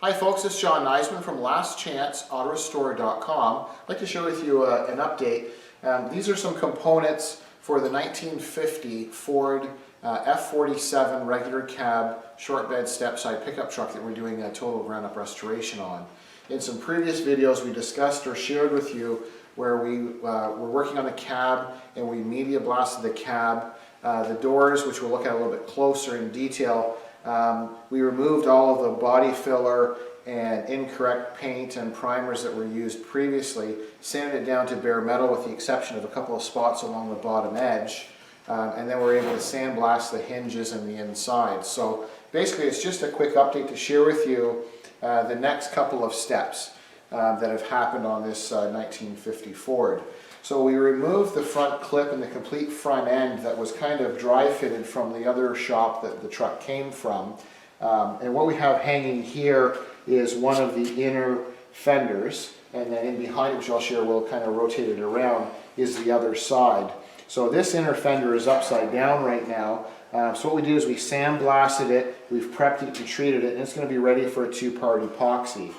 Hi folks, it's John Nizman from lastchanceautorestore.com. I'd like to share with you an update. These are some components for the 1950 Ford F47 regular cab short bed step side pickup truck that we're doing a total ground up restoration on. In some previous videos we discussed or shared with you where we were working on the cab and we media blasted the cab. The doors, which we'll look at a little bit closer in detail, we removed all of the body filler and incorrect paint and primers that were used previously, sanded it down to bare metal with the exception of a couple of spots along the bottom edge, and then we're able to sandblast the hinges and the inside. So basically it's just a quick update to share with you the next couple of steps that have happened on this 1950 Ford. So we removed the front clip and the complete front end that was kind of dry fitted from the other shop that the truck came from. And what we have hanging here is one of the inner fenders, and then in behind it, which I'll share, we'll kind of rotate it around, is the other side. So this inner fender is upside down right now. So what we do is we sandblasted it, we've prepped it and treated it, and it's going to be ready for a two-part epoxy.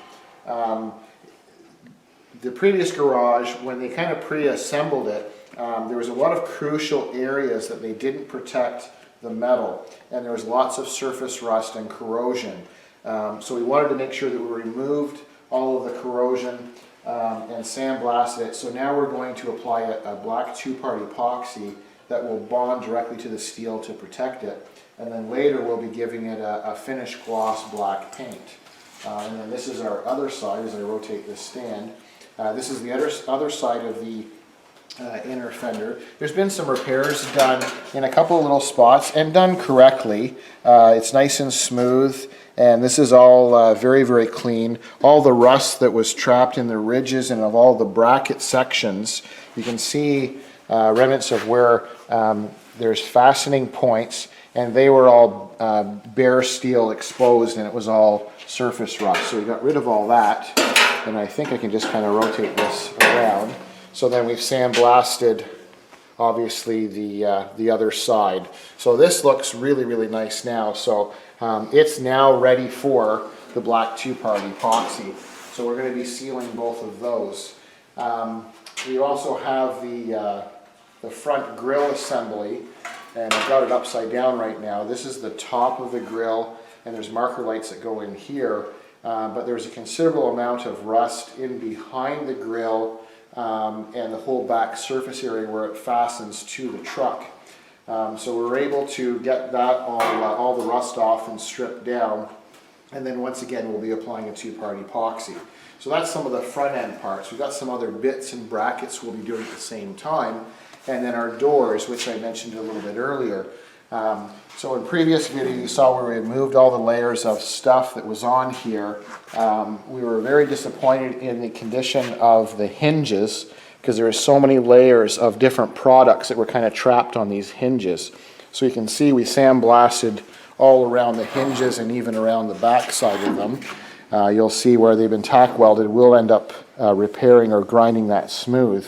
The previous garage, when they kind of pre-assembled it, there was a lot of crucial areas that they didn't protect the metal, and there was lots of surface rust and corrosion. So we wanted to make sure that we removed all of the corrosion and sandblasted it. So now we're going to apply a black two-part epoxy that will bond directly to the steel to protect it, and then later we'll be giving it a finished gloss black paint. And then this is our other side as I rotate this stand. This is the other side of the inner fender. There's been some repairs done in a couple of little spots and done correctly. It's nice and smooth, and this is all very, very clean. All the rust that was trapped in the ridges and of all the bracket sections, you can see remnants of where there's fastening points, and they were all bare steel exposed, and it was all surface rust. So we got rid of all that. And I think I can just kind of rotate this around. So then we've sandblasted, obviously, the other side. So this looks really, really nice now. So it's now ready for the black two-part epoxy. So we're going to be sealing both of those. We also have the front grille assembly, and I've got it upside down right now. This is the top of the grille, and there's marker lights that go in here. But there's a considerable amount of rust in behind the grille and the whole back surface area where it fastens to the truck. So we're able to get that all the rust off and stripped down, and then once again we'll be applying a two-part epoxy. So that's some of the front end parts. We've got some other bits and brackets we'll be doing at the same time, and then our doors, which I mentioned a little bit earlier. So in previous video you saw where we removed all the layers of stuff that was on here. We were very disappointed in the condition of the hinges because there are so many layers of different products that were kind of trapped on these hinges. So you can see we sandblasted all around the hinges and even around the back side of them. You'll see where they've been tack welded. We'll end up repairing or grinding that smooth.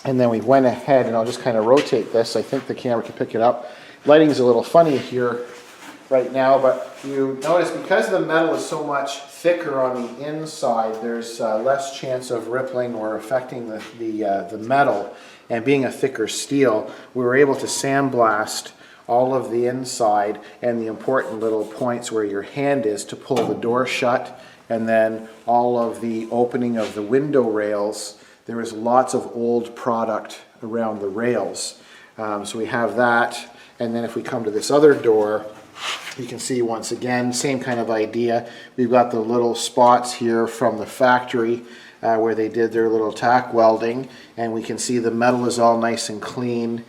And then we went ahead, and I'll just kind of rotate this. I think the camera can pick it up. Lighting is a little funny here right now, but you notice because the metal is so much thicker on the inside, there's less chance of rippling or affecting the metal. And being a thicker steel, we were able to sandblast all of the inside and the important little points where your hand is to pull the door shut, and then all of the opening of the window rails. There is lots of old product around the rails. So we have that. And then if we come to this other door, you can see once again, same kind of idea. We've got the little spots here from the factory where they did their little tack welding, and we can see the metal is all nice and clean,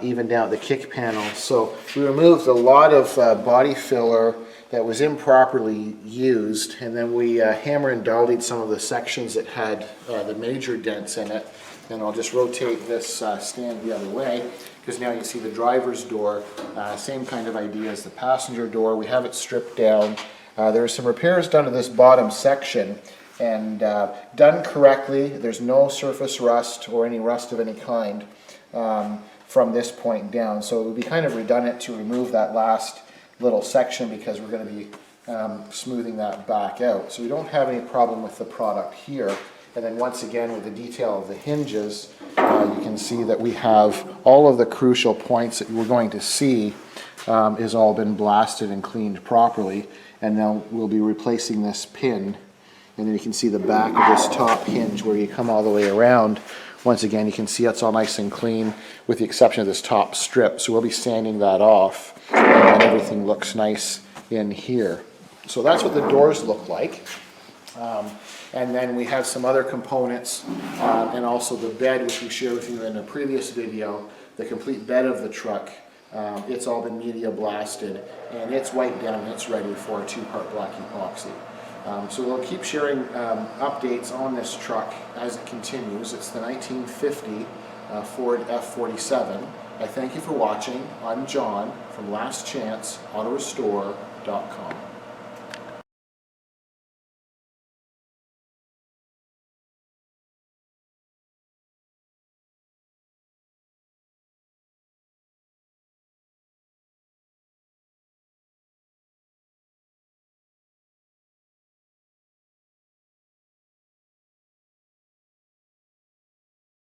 even down the kick panel. So we removed a lot of body filler that was improperly used, and then we hammer and dollied some of the sections that had the major dents in it. And I'll just rotate this stand the other way, because now you see the driver's door, same kind of idea as the passenger door. We have it stripped down. There are some repairs done to this bottom section, and done correctly. There's no surface rust or any rust of any kind from this point down. So it would be kind of redundant to remove that last little section because we're going to be smoothing that back out. So we don't have any problem with the product here. And then once again, with the detail of the hinges, you can see that we have all of the crucial points that we're going to see is all been blasted and cleaned properly. And now we'll be replacing this pin. And then you can see the back of this top hinge where you come all the way around. Once again, you can see it's all nice and clean with the exception of this top strip. So we'll be sanding that off and everything looks nice in here. So that's what the doors look like. And then we have some other components and also the bed, which we shared with you in a previous video, the complete bed of the truck. It's all been media blasted and it's wiped down and it's ready for a 2-part black epoxy. So we'll keep sharing updates on this truck as it continues. It's the 1950 Ford F47. I thank you for watching. I'm John from lastchanceautorestore.com.